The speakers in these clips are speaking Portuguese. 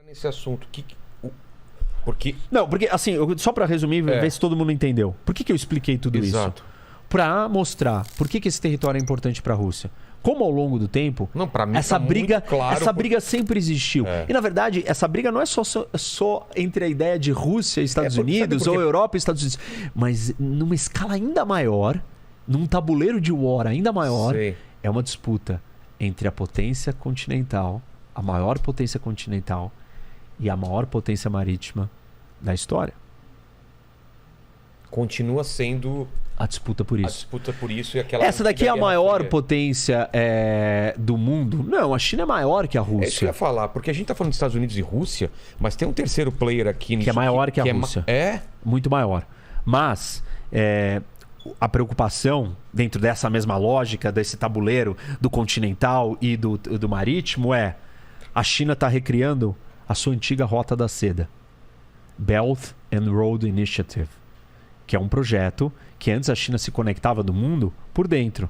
Nesse assunto, porque... Não, porque assim, só para resumir, ver se todo mundo entendeu. Por que eu expliquei tudo Exato. isso? Para mostrar por que esse território é importante para a Rússia. Como ao longo do tempo, não, pra mim essa tá briga, muito claro essa briga sempre existiu. E na verdade, essa briga não é só entre a ideia de Rússia e Estados Unidos ou Europa e Estados Unidos, mas numa escala ainda maior, num tabuleiro de war ainda maior, é uma disputa entre a potência continental, a maior potência continental e a maior potência marítima da história. Continua sendo a disputa por isso. A disputa por isso e aquela... Essa daqui é a maior potência do mundo? Não, a China é maior que a Rússia. É isso que eu ia falar, porque a gente tá falando dos Estados Unidos e Rússia, mas tem um terceiro player aqui... Que é maior que a Rússia. É? Muito maior. Mas a preocupação, dentro dessa mesma lógica, desse tabuleiro do continental e do marítimo, é a China está recriando a sua antiga Rota da Seda. Belt and Road Initiative. Que é um projeto que antes a China se conectava do mundo por dentro.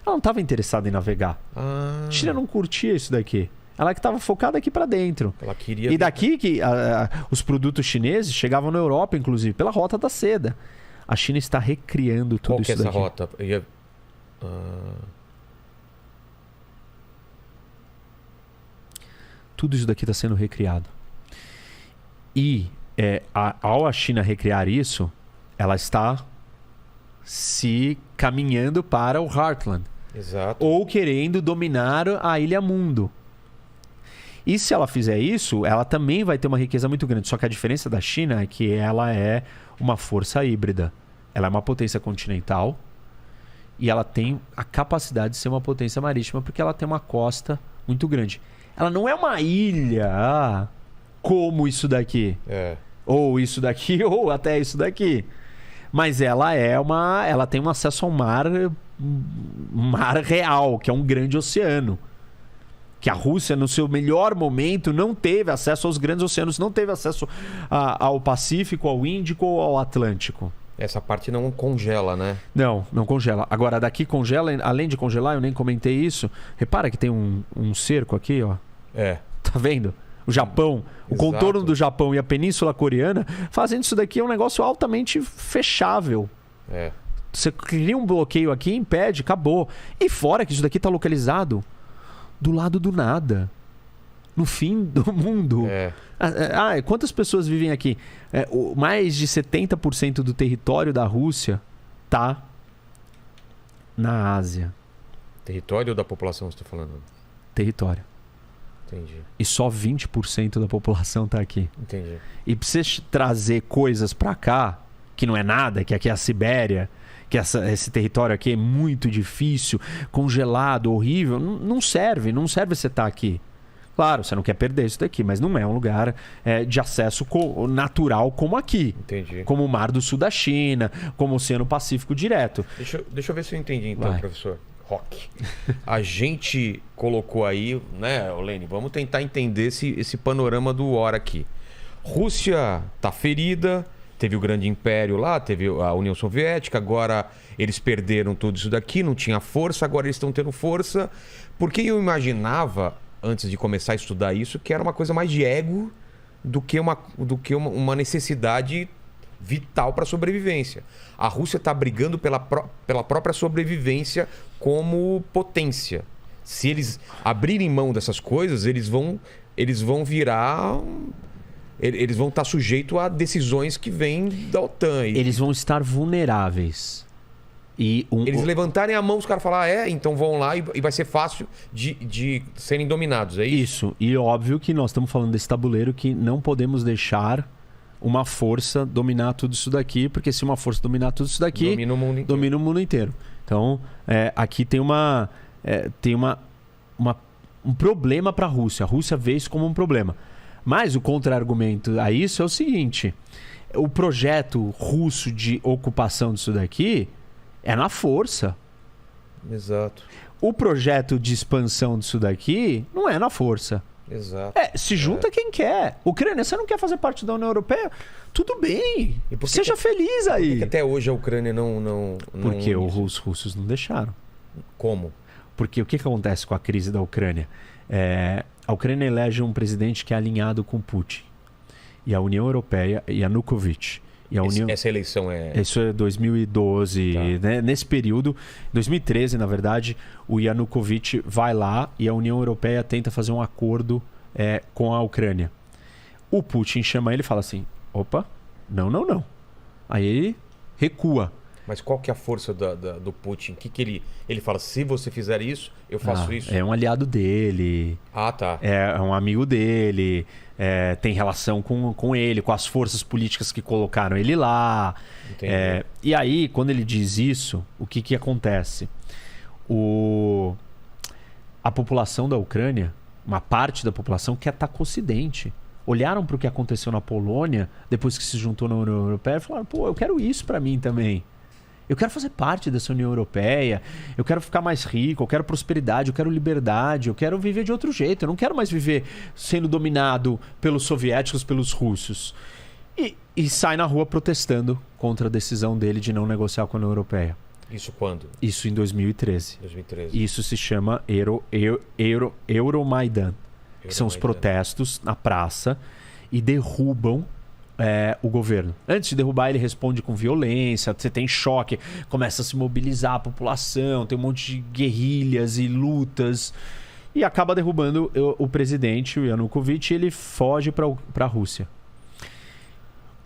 Ela não estava interessada em navegar. A China não curtia isso daqui. Ela que estava focada aqui para dentro. Ela queria... E daqui que os produtos chineses chegavam na Europa, inclusive, pela Rota da Seda. A China está recriando tudo isso daqui. Qual que é essa rota? Tudo isso daqui está sendo recriado. E ao a China recriar isso, ela está se caminhando para o Heartland. Exato. Ou querendo dominar a Ilha Mundo. E se ela fizer isso, ela também vai ter uma riqueza muito grande. Só que a diferença da China é que ela é uma força híbrida. Ela é uma potência continental e ela tem a capacidade de ser uma potência marítima porque ela tem uma costa muito grande. Ela não é uma ilha como isso daqui. Ou isso daqui, ou até isso daqui. Mas ela tem um acesso ao mar real, que é um grande oceano. Que a Rússia, no seu melhor momento, não teve acesso aos grandes oceanos, não teve acesso ao Pacífico, ao Índico ou ao Atlântico. Essa parte não congela, né? Não congela. Agora, daqui congela, além de congelar, eu nem comentei isso. Repara que tem um cerco aqui, ó. Tá vendo? O Japão, o contorno do Japão e a Península Coreana, fazendo isso daqui é um negócio altamente fechável. Você cria um bloqueio aqui, impede, acabou. E fora que isso daqui está localizado do lado do nada. No fim do mundo. Quantas pessoas vivem aqui? Mais de 70% do território da Rússia tá na Ásia. Território ou da população você está falando? Território. Entendi. E só 20% da população tá aqui. Entendi. E pra você trazer coisas pra cá, que não é nada, que aqui é a Sibéria, que esse território aqui é muito difícil, congelado, horrível, não serve você estar aqui. Claro, você não quer perder isso daqui, mas não é um lugar de acesso natural como aqui. Entendi. Como o Mar do Sul da China, como o Oceano Pacífico direto. Deixa eu ver se eu entendi então, professor Roque. A gente colocou aí, né, Lene, vamos tentar entender esse panorama do war aqui. Rússia tá ferida, teve o grande império lá, teve a União Soviética, agora eles perderam tudo isso daqui, não tinha força, agora eles estão tendo força. Porque eu imaginava, antes de começar a estudar isso, que era uma coisa mais de ego do que uma necessidade vital para a sobrevivência. A Rússia está brigando pela própria sobrevivência como potência. Se eles abrirem mão dessas coisas, eles vão virar... Eles vão estar sujeitos a decisões que vêm da OTAN. Eles vão estar vulneráveis. Eles levantarem a mão, os caras falam, então vão lá e vai ser fácil de serem dominados, é isso? Isso. E óbvio que nós estamos falando desse tabuleiro que não podemos deixar uma força dominar tudo isso daqui, porque se uma força dominar tudo isso daqui, domina o mundo inteiro. Então, aqui tem um problema para a Rússia. A Rússia vê isso como um problema. Mas o contra-argumento a isso é o seguinte: o projeto russo de ocupação disso daqui é na força. Exato. O projeto de expansão disso daqui não é na força. Exato. Se junta quem quer. Ucrânia, você não quer fazer parte da União Europeia? Tudo bem. Seja feliz aí. Por que até hoje a Ucrânia não... Porque os russos não deixaram. Como? Porque o que acontece com a crise da Ucrânia? A Ucrânia elege um presidente que é alinhado com Putin. E a União Europeia, Yanukovych. E a União... Essa eleição é... Isso é 2012, né? Nesse período, 2013, na verdade, o Yanukovych vai lá e a União Europeia tenta fazer um acordo com a Ucrânia. O Putin chama ele e fala assim, opa, não. Aí ele recua. Mas qual que é a força do Putin? O que ele fala? Se você fizer isso, eu faço isso? É um aliado dele. Ah, tá. É um amigo dele. Tem relação com ele, com as forças políticas que colocaram ele lá. Entendi. E aí, quando ele diz isso, o que acontece? A população da Ucrânia, uma parte da população quer estar com o Ocidente. Olharam para o que aconteceu na Polônia, depois que se juntou na União Europeia, e falaram, pô, eu quero isso para mim também. Eu quero fazer parte dessa União Europeia, eu quero ficar mais rico, eu quero prosperidade, eu quero liberdade, eu quero viver de outro jeito. Eu não quero mais viver sendo dominado pelos soviéticos, pelos russos. E sai na rua protestando contra a decisão dele de não negociar com a União Europeia. Isso quando? Isso em 2013. 2013. Isso se chama Euromaidan, que são os protestos na praça e derrubam o governo. Antes de derrubar, ele responde com violência, você tem choque, começa a se mobilizar a população, tem um monte de guerrilhas e lutas e acaba derrubando o presidente, o Yanukovych, e ele foge para a Rússia.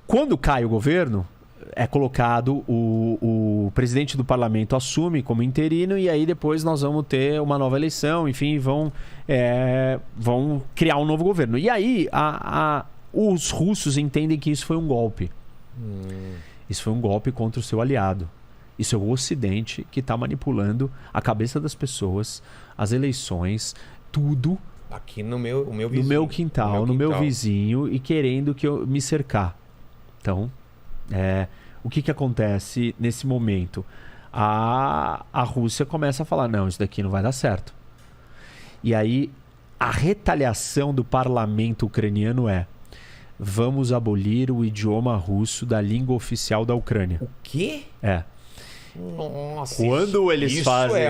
Quando cai o governo, é colocado o presidente do parlamento assume como interino e aí depois nós vamos ter uma nova eleição, enfim, vão criar um novo governo. E aí os russos entendem que isso foi um golpe. Isso foi um golpe contra o seu aliado. Isso é o Ocidente que está manipulando a cabeça das pessoas, as eleições, tudo. Aqui no meu vizinho. No meu quintal, no meu vizinho e querendo que eu me cercar. Então, o que acontece nesse momento? A Rússia começa a falar, não, isso daqui não vai dar certo. E aí, a retaliação do parlamento ucraniano vamos abolir o idioma russo da língua oficial da Ucrânia. O quê? Nossa. Quando eles fazem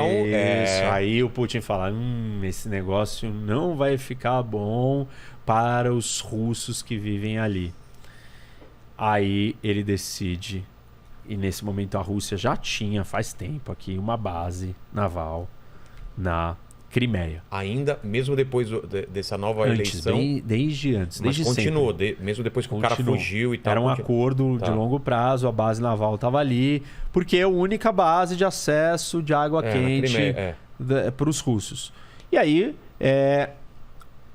isso, aí o Putin fala, esse negócio não vai ficar bom para os russos que vivem ali. Aí ele decide, e nesse momento a Rússia já tinha, faz tempo aqui, uma base naval na Crimeia. Ainda, mesmo depois dessa nova eleição? Desde antes. Mas desde continuou, sempre. Mesmo depois que o cara fugiu e tal. Era um acordo de longo prazo, a base naval estava ali, porque é a única base de acesso de água quente para os russos. E aí,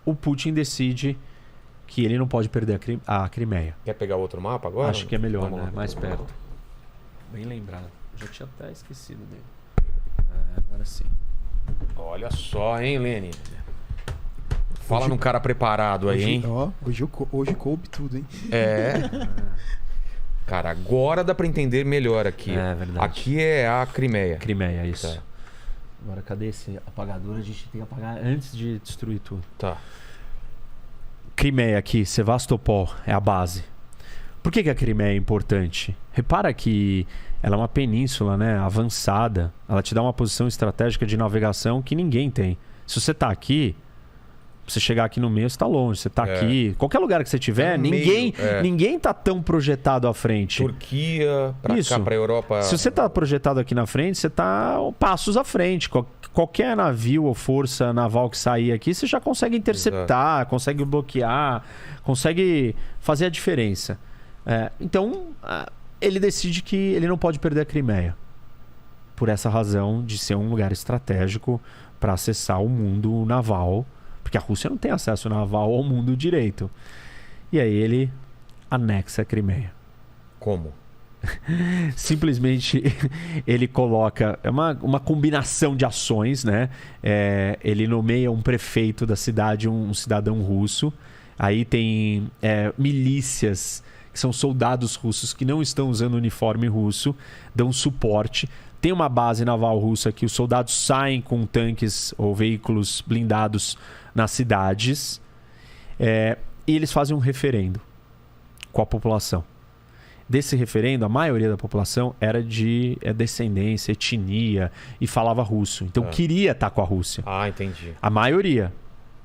o Putin decide que ele não pode perder a Crimeia. Quer pegar outro mapa agora? Acho que é melhor, né? Mais perto. Bem lembrado. Já tinha até esquecido dele. Agora sim. Olha só, hein, Lene? Fala num cara preparado aí, hein? Hoje coube tudo, hein? Cara, agora dá pra entender melhor aqui. É verdade. Aqui é a Crimeia. Crimeia, isso. Tá. Agora, cadê esse apagador? A gente tem que apagar antes de destruir tudo. Tá. Crimeia aqui, Sevastopol, é a base. Por que a Crimeia é importante? Repara que ela é uma península, né, avançada. Ela te dá uma posição estratégica de navegação que ninguém tem. Se você está aqui, você chegar aqui no meio, você está longe. Você está aqui, qualquer lugar que você tiver, ninguém está tão projetado à frente. Turquia, para cá, para a Europa. Se você está projetado aqui na frente, você está passos à frente. Qualquer navio ou força naval que sair aqui, você já consegue interceptar, consegue bloquear, consegue fazer a diferença. Então, ele decide que ele não pode perder a Crimeia. Por essa razão de ser um lugar estratégico para acessar o mundo naval. Porque a Rússia não tem acesso naval ao mundo direito. E aí ele anexa a Crimeia. Como? Simplesmente ele coloca uma combinação de ações, né? Ele nomeia um prefeito da cidade, um cidadão russo. Aí tem milícias, que são soldados russos que não estão usando uniforme russo, dão suporte. Tem uma base naval russa que os soldados saem com tanques ou veículos blindados nas cidades. E eles fazem um referendo com a população. Desse referendo, a maioria da população era de descendência, etnia e falava russo. Então queria estar com a Rússia. Ah, entendi. A maioria.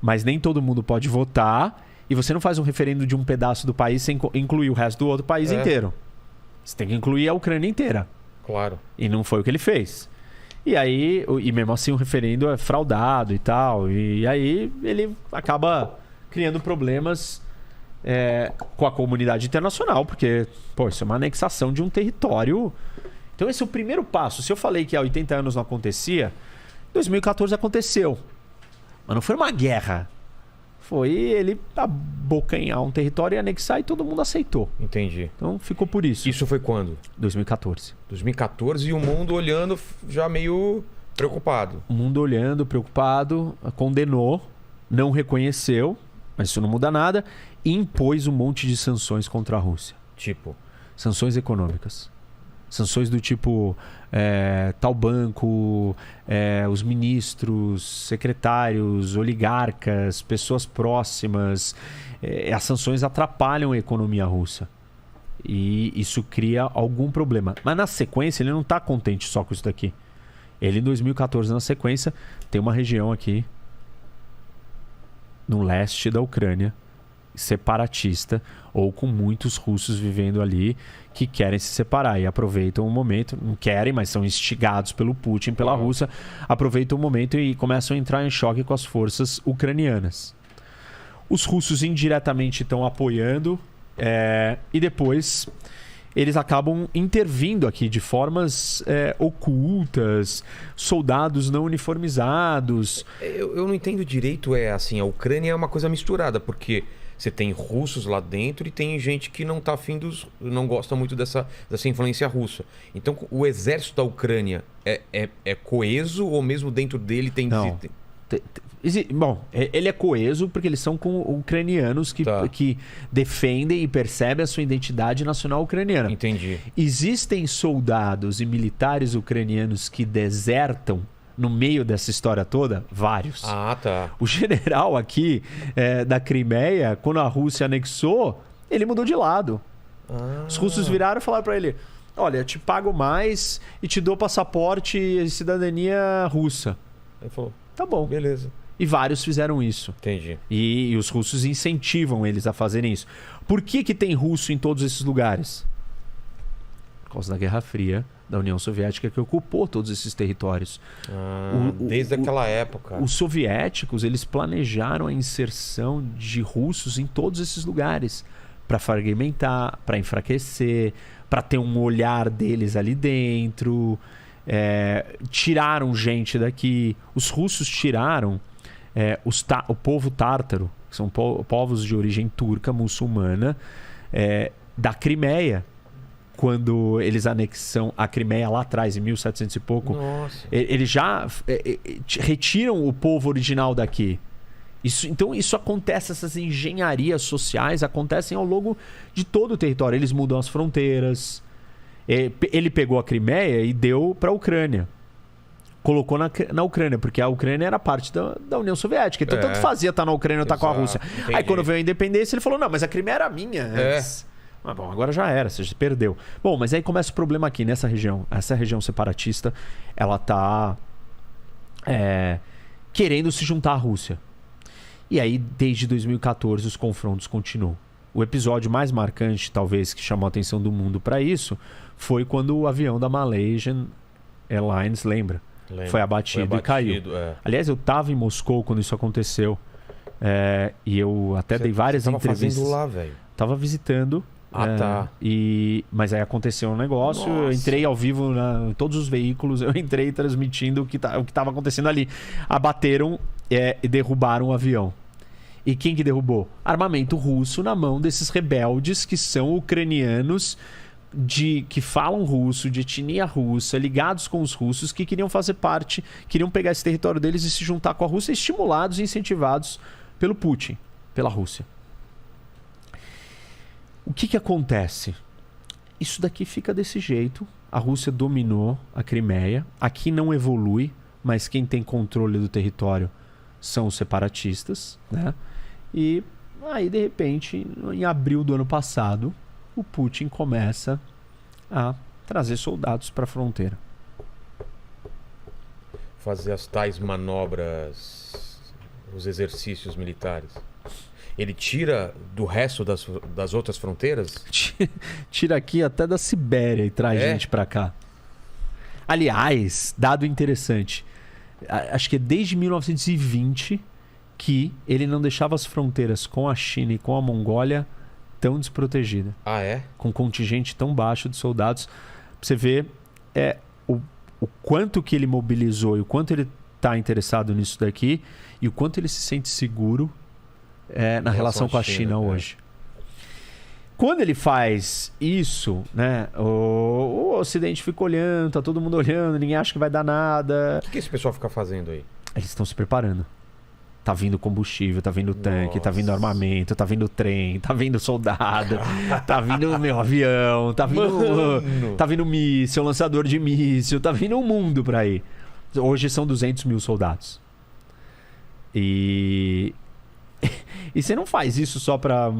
Mas nem todo mundo pode votar e você não faz um referendo de um pedaço do país sem incluir o resto do outro país inteiro. Você tem que incluir a Ucrânia inteira. Claro. E não foi o que ele fez. E aí, e mesmo assim o referendo é fraudado e tal. E aí ele acaba criando problemas com a comunidade internacional, porque, isso é uma anexação de um território. Então esse é o primeiro passo. Se eu falei que há 80 anos não acontecia, 2014 aconteceu. Mas não foi uma guerra. Foi ele abocanhar um território e anexar e todo mundo aceitou. Entendi. Então ficou por isso. Isso foi quando? 2014. 2014 e o mundo olhando já meio preocupado. O mundo olhando, preocupado, condenou, não reconheceu, mas isso não muda nada, e impôs um monte de sanções contra a Rússia. Tipo? Sanções econômicas. Sanções do tipo tal banco, os ministros, secretários, oligarcas, pessoas próximas. As sanções atrapalham a economia russa. E isso cria algum problema. Mas na sequência ele não está contente só com isso daqui. Ele em 2014, na sequência, tem uma região aqui no leste da Ucrânia, separatista, ou com muitos russos vivendo ali que querem se separar e aproveitam o momento, não querem, mas são instigados pelo Putin, pela Rússia, aproveitam o momento e começam a entrar em choque com as forças ucranianas. Os russos indiretamente estão apoiando e depois eles acabam intervindo aqui de formas ocultas, soldados não uniformizados. Eu não entendo direito, assim, a Ucrânia é uma coisa misturada, porque você tem russos lá dentro e tem gente que não tá afim não gosta muito dessa influência russa. Então, o exército da Ucrânia é coeso ou mesmo dentro dele tem... Não. Bom, ele é coeso porque eles são com ucranianos que defendem e percebem a sua identidade nacional ucraniana. Entendi. Existem soldados e militares ucranianos que desertam no meio dessa história toda? Vários. Ah, tá. O general aqui da Crimeia, quando a Rússia anexou, ele mudou de lado. Os russos viraram e falaram para ele: olha, te pago mais e te dou passaporte e cidadania russa. Ele falou: tá bom. Beleza. E vários fizeram isso. Entendi. E os russos incentivam eles a fazerem isso. Por que tem russo em todos esses lugares? Por causa da Guerra Fria da União Soviética, que ocupou todos esses territórios. Desde aquela época. Os soviéticos, eles planejaram a inserção de russos em todos esses lugares para fragmentar, para enfraquecer, para ter um olhar deles ali dentro. Tiraram gente daqui. Os russos tiraram o povo tártaro, que são povos de origem turca, muçulmana, da Crimeia. Quando eles anexam a Crimeia lá atrás, em 1700 e pouco, eles já retiram o povo original daqui. Então isso acontece, essas engenharias sociais acontecem ao longo de todo o território. Eles mudam as fronteiras. Ele pegou a Crimeia e deu para a Ucrânia. Colocou na Ucrânia, porque a Ucrânia era parte da União Soviética. Então tanto fazia estar na Ucrânia ou estar com a Rússia. Entendi. Aí quando veio a independência, ele falou: não, mas a Crimeia era minha antes. Mas bom, agora já era, você perdeu. Bom, mas aí começa o problema aqui nessa região. Essa região separatista, ela tá querendo se juntar à Rússia. E aí, desde 2014, os confrontos continuam. O episódio mais marcante, talvez, que chamou a atenção do mundo para isso, foi quando o avião da Malaysian Airlines, lembra? Foi abatido e caiu. Aliás, eu estava em Moscou quando isso aconteceu. E eu até dei várias entrevistas. Fazendo lá, velho? Tava visitando. Tá. Mas aí aconteceu um negócio. Nossa. Eu entrei ao vivo em todos os veículos. Eu entrei transmitindo o que estava acontecendo ali. Abateram e derrubaram o avião. E quem que derrubou? Armamento russo na mão desses rebeldes que são ucranianos, que falam russo, de etnia russa, ligados com os russos, que queriam fazer parte, queriam pegar esse território deles e se juntar com a Rússia, estimulados e incentivados pelo Putin, pela Rússia. O que acontece? Isso daqui fica desse jeito. A Rússia dominou a Crimeia. Aqui não evolui, mas quem tem controle do território são os separatistas, né? E aí, de repente, em abril do ano passado, o Putin começa a trazer soldados para a fronteira. Fazer as tais manobras os exercícios militares? Ele tira do resto das outras fronteiras? Tira aqui até da Sibéria e traz gente pra cá. Aliás, dado interessante. Acho que é desde 1920 que ele não deixava as fronteiras com a China e com a Mongólia tão desprotegidas. Ah, é? Com um contingente tão baixo de soldados. Pra você ver o quanto que ele mobilizou e o quanto ele está interessado nisso daqui e o quanto ele se sente seguro na relação com a China hoje. Quando ele faz isso, né, o Ocidente fica olhando, tá todo mundo olhando, ninguém acha que vai dar nada. O que esse pessoal fica fazendo aí? Eles estão se preparando. Tá vindo combustível, tá vindo tanque, tá vindo armamento, tá vindo trem, tá vindo soldado, tá vindo avião, tá vindo míssil, lançador de míssil, tá vindo um mundo pra ir. Hoje são 200 mil soldados. E você não faz isso só pra...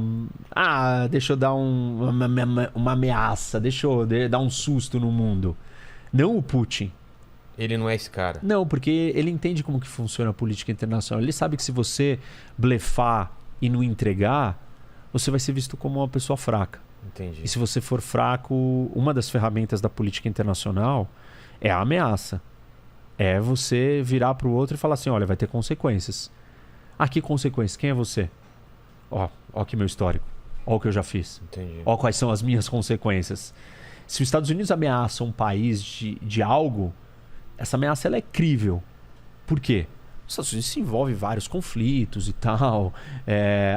deixa eu dar uma ameaça, deixa eu dar um susto no mundo. Não o Putin. Ele não é esse cara. Não, porque ele entende como que funciona a política internacional. Ele sabe que se você blefar e não entregar, você vai ser visto como uma pessoa fraca. Entendi. E se você for fraco, uma das ferramentas da política internacional é a ameaça. É você virar para o outro e falar assim, olha, vai ter consequências. Que consequências? Quem é você? Ó aqui meu histórico. Ó o que eu já fiz. Entendi. Ó quais são as minhas consequências. Se os Estados Unidos ameaçam um país de algo, essa ameaça ela é crível. Por quê? Os Estados Unidos se envolve em vários conflitos e tal.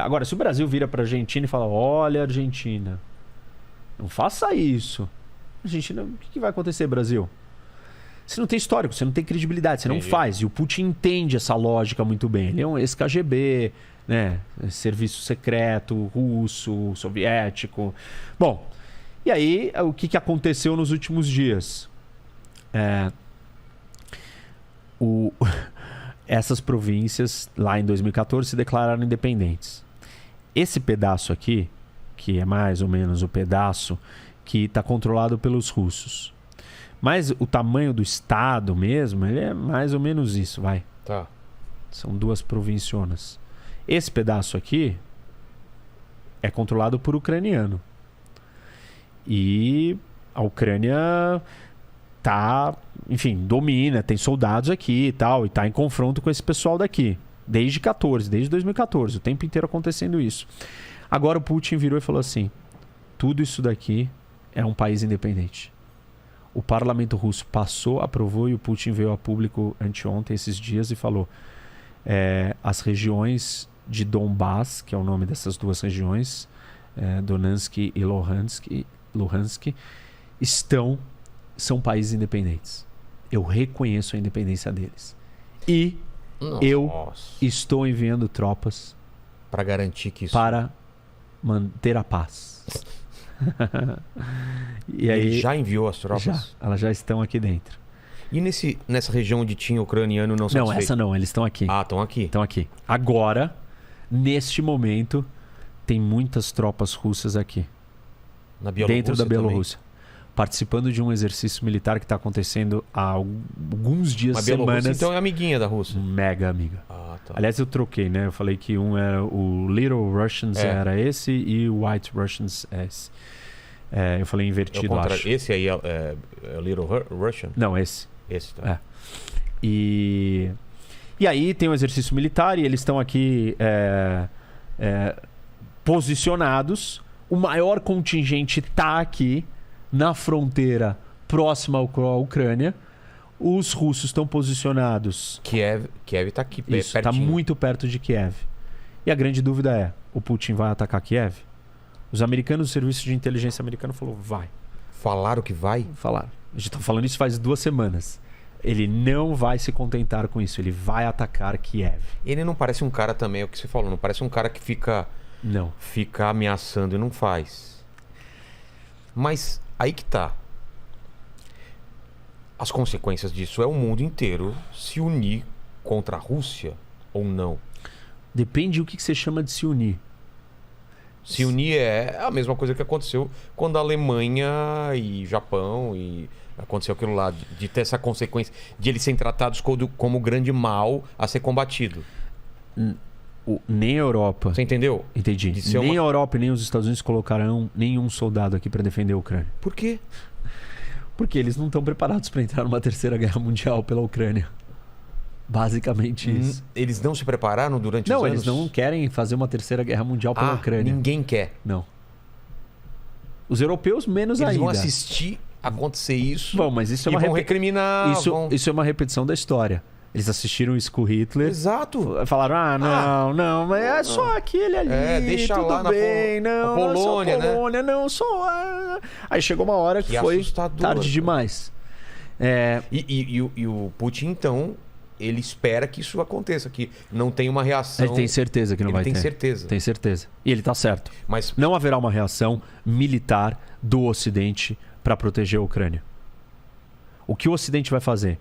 Agora, se o Brasil vira para a Argentina e fala, olha, Argentina, não faça isso. Argentina, o que vai acontecer, Brasil? Você não tem histórico, você não tem credibilidade, você não faz. E o Putin entende essa lógica muito bem. Ele é um ex-KGB, né? Serviço secreto, russo, soviético. Bom, e aí o que aconteceu nos últimos dias? Essas províncias, lá em 2014, se declararam independentes. Esse pedaço aqui, que é mais ou menos o pedaço que está controlado pelos russos. Mas o tamanho do estado mesmo, ele é mais ou menos isso, vai. Tá. São 2 provincionas. Esse pedaço aqui é controlado por ucraniano. E a Ucrânia domina, tem soldados aqui e tal, e tá em confronto com esse pessoal daqui. Desde 2014, o tempo inteiro acontecendo isso. Agora o Putin virou e falou assim, tudo isso daqui é um país independente. O parlamento russo aprovou e o Putin veio a público anteontem, esses dias, e falou as regiões de Donbass, que é o nome dessas 2 regiões, Donetsk e Luhansk, são países independentes. Eu reconheço a independência deles. E eu estou enviando tropas para garantir que isso... Para manter a paz. E aí, ele já enviou as tropas? Elas já estão aqui dentro. E nessa região onde tinha ucraniano não satisfeito? Não, essa não, eles estão aqui. Estão aqui. Estão aqui. Agora, neste momento, tem muitas tropas russas aqui. Na Bielorrússia dentro da Bielorrússia. Participando de um exercício militar que está acontecendo há alguns dias, semanas. Então é amiguinha da Rússia? Mega amiga. Tá. Aliás, eu troquei, né? Eu falei que um era o Little Russians era esse e o White Russians é esse. Eu falei invertido, acho. Esse aí é Little Russian? Não, esse. Esse, tá. E aí tem um exercício militar e eles estão aqui posicionados. O maior contingente está aqui na fronteira próxima à Ucrânia. Os russos estão posicionados... Kiev está aqui, pertinho. Isso, está muito perto de Kiev. E a grande dúvida é, o Putin vai atacar Kiev? Os americanos, o serviço de inteligência americano falou, vai. Falaram que vai? Falaram. A gente está falando isso faz 2 semanas. Ele não vai se contentar com isso, ele vai atacar Kiev. Ele não parece um cara também, é o que você falou, não parece um cara que fica ameaçando e não faz. Mas aí que tá. As consequências disso é o mundo inteiro se unir contra a Rússia ou não? Depende do que você chama de se unir. Se unir é a mesma coisa que aconteceu quando a Alemanha e Japão e aconteceu aquilo lá, de ter essa consequência de eles serem tratados como o grande mal a ser combatido. Nem a Europa. Você entendeu? Entendi. Nem a Europa e nem os Estados Unidos colocarão nenhum soldado aqui para defender a Ucrânia. Por quê? Porque eles não estão preparados para entrar numa terceira guerra mundial pela Ucrânia. Basicamente isso. Eles não se prepararam durante os anos? Não, eles não querem fazer uma terceira guerra mundial pela Ucrânia. Ninguém quer? Não. Os europeus menos ainda. Eles vão assistir acontecer isso. Bom, mas isso é vão recriminar. Isso é uma repetição da história. Eles assistiram isso com Hitler. Exato. Falaram, não, mas é só aquele ali. Deixa tudo lá bem, na Polônia, né? Polônia, não, só. Aí chegou uma hora que foi tarde demais. E o Putin, então, ele espera que isso aconteça, que não tem uma reação. Ele tem certeza que não vai ter. Ele tem certeza. Tem certeza. E ele tá certo. Mas não haverá uma reação militar do Ocidente para proteger a Ucrânia. O que o Ocidente vai fazer?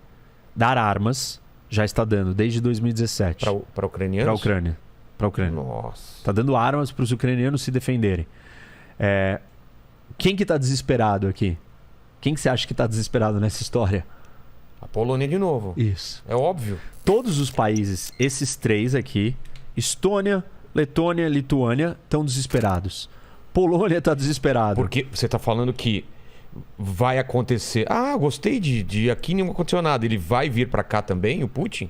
Dar armas. Já está dando, desde 2017. Para ucranianos? Para a Ucrânia. Nossa. Está dando armas para os ucranianos se defenderem. Quem que está desesperado aqui? Quem que você acha que está desesperado nessa história? A Polônia de novo. Isso. É óbvio. Todos os países, esses três aqui, Estônia, Letônia, Lituânia, estão desesperados. Polônia está desesperado. Porque você está falando que vai acontecer. Gostei de aqui não aconteceu nada. Ele vai vir para cá também, o Putin?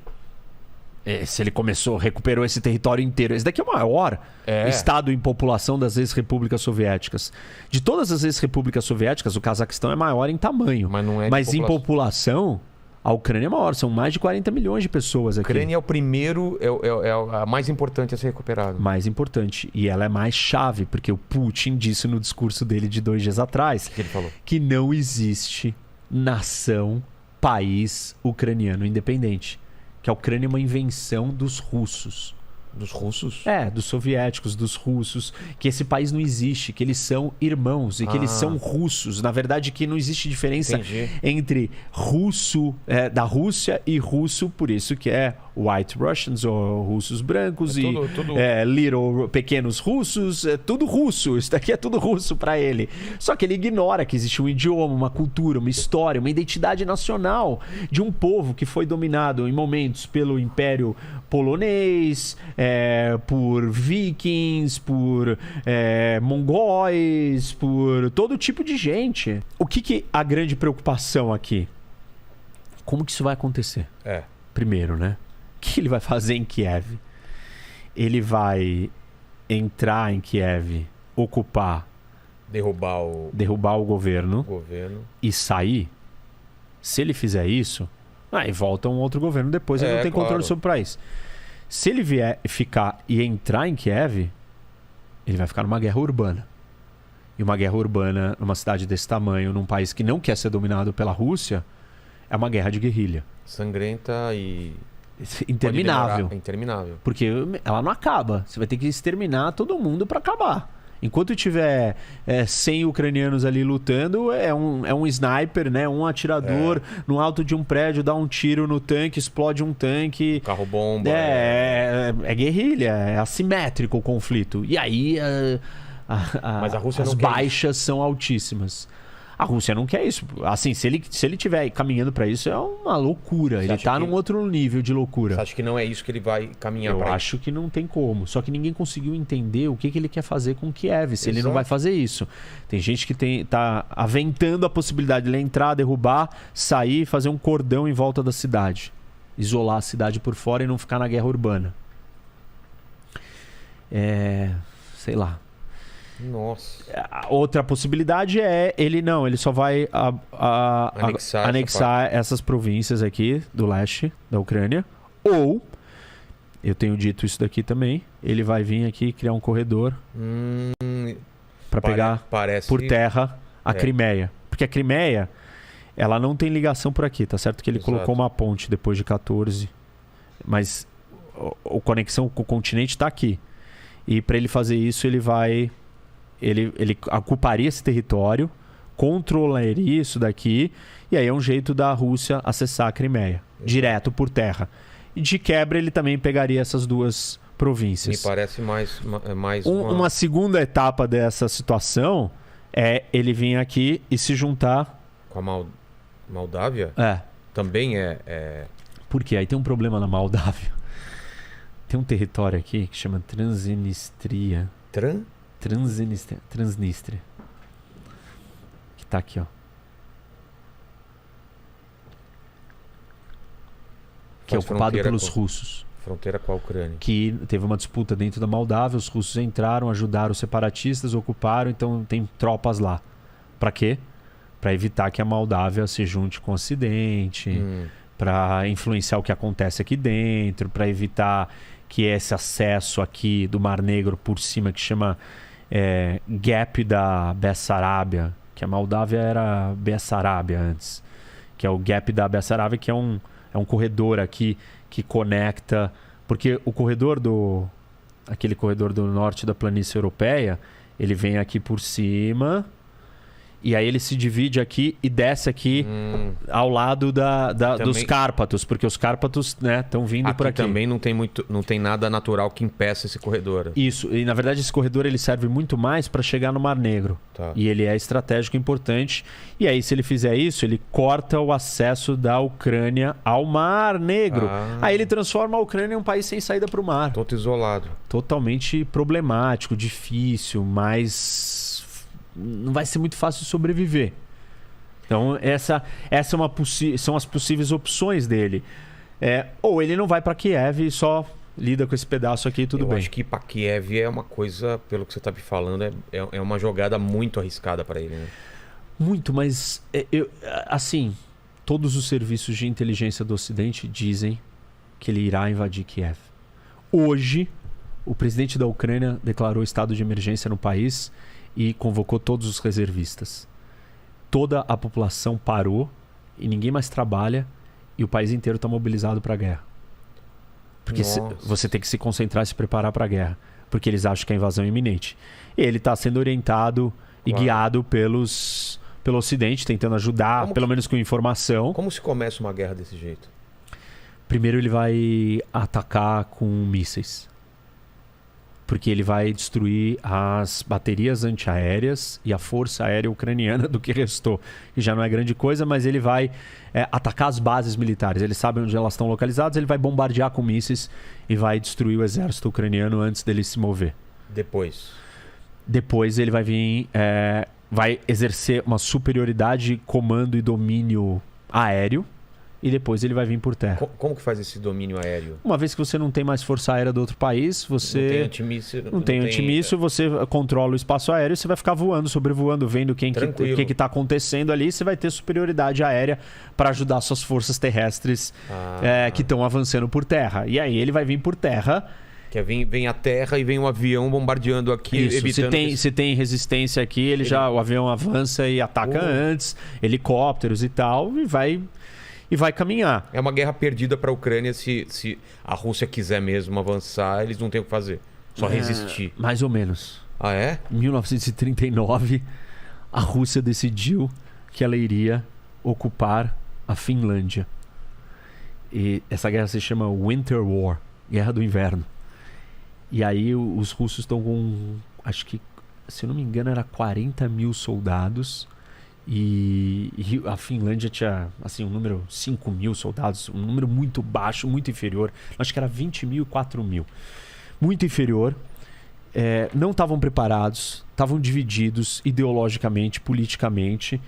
Se ele recuperou esse território inteiro. Esse daqui é o maior estado em população das ex-repúblicas soviéticas. De todas as ex-repúblicas soviéticas, o Cazaquistão é maior em tamanho. Mas não é Mas em população, a Ucrânia é maior. São mais de 40 milhões de pessoas aqui. A Ucrânia é o primeiro, é a mais importante a ser recuperada. Mais importante. E ela é mais chave, porque o Putin disse no discurso dele de 2 dias atrás que ele falou? Que não existe nação, país ucraniano independente. Que a Ucrânia é uma invenção dos russos. Dos russos? Dos soviéticos, dos russos. Que esse país não existe, que eles são irmãos e que eles são russos. Na verdade, que não existe diferença entre russo, da Rússia e russo, por isso que é White Russians ou russos brancos tudo. Little pequenos russos, tudo russo. Isso daqui é tudo russo para ele. Só que ele ignora que existe um idioma, uma cultura, uma história, uma identidade nacional de um povo que foi dominado em momentos pelo Império Polonês, por vikings, por mongóis, por todo tipo de gente. O que a grande preocupação aqui? Como que isso vai acontecer? Primeiro, né? O que ele vai fazer em Kiev? Ele vai entrar em Kiev, ocupar, derrubar o governo e sair? Se ele fizer isso, aí volta um outro governo depois, ele não tem controle sobre o país. Se ele vier ficar e entrar em Kiev, ele vai ficar numa guerra urbana. E uma guerra urbana numa cidade desse tamanho, num país que não quer ser dominado pela Rússia, é uma guerra de guerrilha. Sangrenta e... interminável. Interminável. Porque ela não acaba. Você vai ter que exterminar todo mundo para acabar. Enquanto tiver 100 ucranianos ali lutando, é um sniper, né? Um atirador no alto de um prédio, dá um tiro no tanque, explode um tanque. Carro-bomba. É guerrilha, é assimétrico o conflito. E aí Mas a Rússia as baixas são altíssimas. A Rússia não quer isso. Assim, se ele estiver caminhando para isso, é uma loucura. Ele está num outro nível de loucura. Você acha que não é isso que ele vai caminhar para isso? Eu acho que não tem como. Só que ninguém conseguiu entender o que ele quer fazer com Kiev, se ele não vai fazer isso. Tem gente que tá aventando a possibilidade de ele entrar, derrubar, sair, fazer um cordão em volta da cidade. Isolar a cidade por fora e não ficar na guerra urbana. Sei lá. Nossa. Outra possibilidade ele só vai anexar essas províncias aqui do leste da Ucrânia. Ou, eu tenho dito isso daqui também, ele vai vir aqui e criar um corredor para pegar por terra a Crimeia. Porque a Crimeia, ela não tem ligação por aqui, tá certo? Que ele colocou uma ponte depois de 14, mas a conexão com o continente está aqui. E para ele fazer isso, ele ocuparia esse território, controlaria isso daqui, e aí é um jeito da Rússia acessar a Crimeia, direto por terra. E de quebra ele também pegaria essas duas províncias. Me parece mais uma segunda etapa dessa situação é ele vir aqui e se juntar... Com a Moldávia? É. Também é... Porque aí tem um problema na Moldávia. Tem um território aqui que chama Transnistria. Transnistria. Que tá aqui, ó. Que é ocupado pelos russos. Fronteira com a Ucrânia. Que teve uma disputa dentro da Moldávia, os russos entraram, ajudaram os separatistas, ocuparam, então tem tropas lá. Pra quê? Pra evitar que a Moldávia se junte com o Ocidente, pra influenciar o que acontece aqui dentro, pra evitar que esse acesso aqui do Mar Negro por cima, que chama Gap da Bessarabia, que a Moldávia era Bessarabia antes, que é o Gap da Bessarabia, que é um corredor aqui que conecta, porque o corredor aquele corredor do norte da planície europeia, ele vem aqui por cima e aí ele se divide aqui e desce aqui ao lado dos Cárpatos, porque os Cárpatos, né, estão vindo por aqui. Também não tem nada natural que impeça esse corredor. Isso, e na verdade esse corredor ele serve muito mais para chegar no Mar Negro. Tá. E ele é estratégico importante. E aí se ele fizer isso, ele corta o acesso da Ucrânia ao Mar Negro. Aí ele transforma a Ucrânia em um país sem saída para o mar. Todo isolado. Totalmente problemático, difícil, mas não vai ser muito fácil sobreviver. Então essa são as possíveis opções dele. Ou ele não vai para Kiev e só lida com esse pedaço aqui e tudo bem. Eu acho que para Kiev é uma coisa, pelo que você está me falando, é uma jogada muito arriscada para ele, né? Muito, mas assim, todos os serviços de inteligência do Ocidente dizem que ele irá invadir Kiev. Hoje, o presidente da Ucrânia declarou estado de emergência no país e convocou todos os reservistas. Toda a população parou e ninguém mais trabalha e o país inteiro está mobilizado para a guerra. Porque você tem que se concentrar e se preparar para a guerra, porque eles acham que a invasão é iminente. E ele está sendo orientado e guiado pelo Ocidente, tentando ajudar, pelo menos com informação. Como se começa uma guerra desse jeito? Primeiro ele vai atacar com mísseis. Porque ele vai destruir as baterias antiaéreas e a força aérea ucraniana do que restou. Que já não é grande coisa, mas ele vai atacar as bases militares. Ele sabe onde elas estão localizadas, ele vai bombardear com mísseis e vai destruir o exército ucraniano antes dele se mover. Depois ele vai vir... vai exercer uma superioridade de comando e domínio aéreo. E depois ele vai vir por terra. Como que faz esse domínio aéreo? Uma vez que você não tem mais força aérea do outro país, você... Não tem antimíssil. Não tem antimíssil, você controla o espaço aéreo, você vai ficar voando, sobrevoando, vendo o que está acontecendo ali, você vai ter superioridade aérea para ajudar suas forças terrestres que estão avançando por terra. E aí ele vai vir por terra... Que vem a terra e vem um avião bombardeando aqui, evitando... Se tem resistência aqui, o avião avança e ataca antes, helicópteros e tal, e vai caminhar. É uma guerra perdida para a Ucrânia. Se a Rússia quiser mesmo avançar, eles não têm o que fazer. Só resistir. Mais ou menos. Ah, é? Em 1939, a Rússia decidiu que ela iria ocupar a Finlândia. E essa guerra se chama Winter War, Guerra do Inverno. E aí os russos estão com, acho que, se eu não me engano, era 40 mil soldados... E a Finlândia tinha assim, um número 5 mil soldados, um número muito baixo, muito inferior. Acho que era 20 mil e 4 mil. Muito inferior. Não estavam preparados, estavam divididos ideologicamente, politicamente.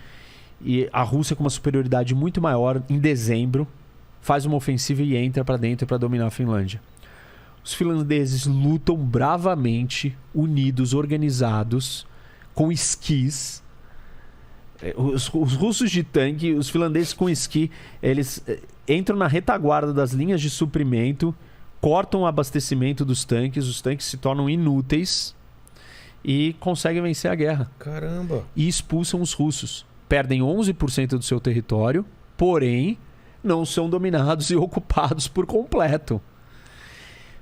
E a Rússia, com uma superioridade muito maior, em dezembro, faz uma ofensiva e entra para dentro para dominar a Finlândia. Os finlandeses lutam bravamente, unidos, organizados, com esquis. Os russos de tanque, os finlandeses com esqui, eles entram na retaguarda das linhas de suprimento, cortam o abastecimento dos tanques, os tanques se tornam inúteis e conseguem vencer a guerra. Caramba! E expulsam os russos. Perdem 11% do seu território, porém não são dominados e ocupados por completo.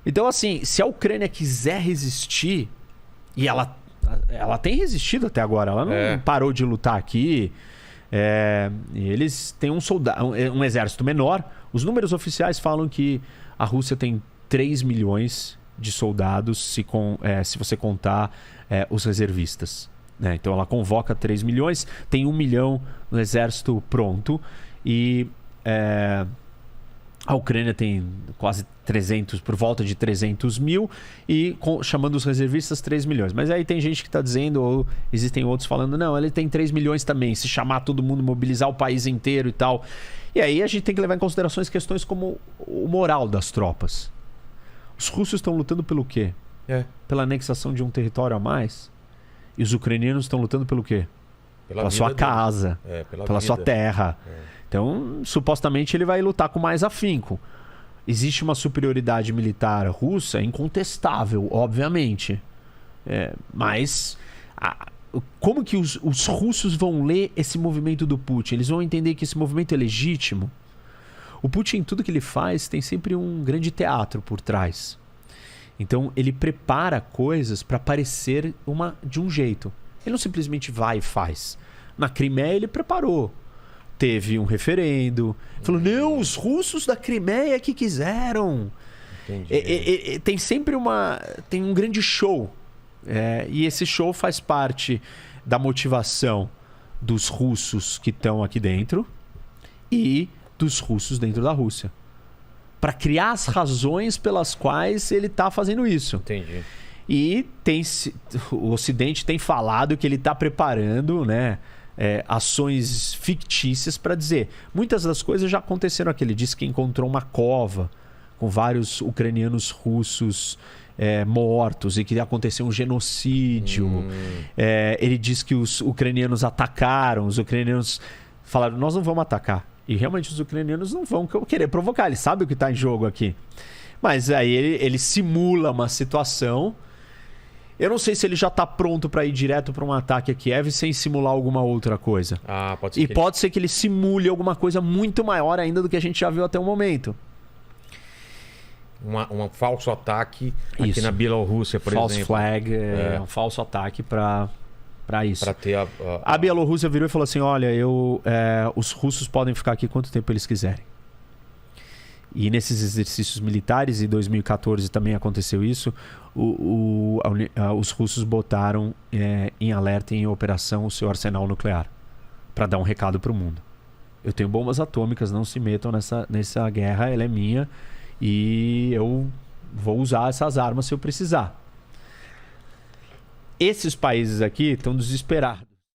Então, assim, se a Ucrânia quiser resistir, e ela tem resistido até agora, ela não parou de lutar aqui. Eles têm um exército menor. Os números oficiais falam que a Rússia tem 3 milhões de soldados, se você contar os reservistas. Né? Então ela convoca 3 milhões, tem 1 milhão no exército pronto. E A Ucrânia tem quase 300, por volta de 300 mil, e chamando os reservistas 3 milhões. Mas aí tem gente que está dizendo, ou existem outros falando, não, ele tem 3 milhões também, se chamar todo mundo, mobilizar o país inteiro e tal. E aí a gente tem que levar em consideração questões como o moral das tropas. Os russos estão lutando pelo quê? Pela anexação de um território a mais? E os ucranianos estão lutando pelo quê? Pela sua casa, pela sua terra. Então, supostamente, ele vai lutar com mais afinco. Existe uma superioridade militar russa incontestável, obviamente. Mas como que os russos vão ler esse movimento do Putin? Eles vão entender que esse movimento é legítimo? O Putin, tudo que ele faz, tem sempre um grande teatro por trás. Então, ele prepara coisas para parecer de um jeito. Ele não simplesmente vai e faz. Na Crimeia, ele preparou. Teve um referendo. Falou, não, os russos da Crimeia que quiseram. Tem sempre tem um grande show. E esse show faz parte da motivação dos russos que estão aqui dentro e dos russos dentro da Rússia. Para criar as razões pelas quais ele está fazendo isso. Entendi. E o Ocidente tem falado que ele está preparando, né? Ações fictícias para dizer. Muitas das coisas já aconteceram aqui. Ele disse que encontrou uma cova com vários ucranianos russos mortos e que aconteceu um genocídio. Ele disse que os ucranianos atacaram. Os ucranianos falaram, nós não vamos atacar. E realmente os ucranianos não vão querer provocar. Eles sabem o que está em jogo aqui. Mas aí ele simula uma situação. Eu não sei se ele já está pronto para ir direto para um ataque a Kiev sem simular alguma outra coisa. Pode ser. Pode ser que ele simule alguma coisa muito maior ainda do que a gente já viu até o momento. Um falso ataque aqui na Bielorrússia, por exemplo. False flag, um falso ataque para isso. Para ter a Bielorrússia virou e falou assim, olha, os russos podem ficar aqui quanto tempo eles quiserem. E nesses exercícios militares, em 2014 também aconteceu isso, os russos botaram em alerta e em operação o seu arsenal nuclear para dar um recado para o mundo. Eu tenho bombas atômicas, não se metam nessa guerra, ela é minha e eu vou usar essas armas se eu precisar. Esses países aqui estão desesperados.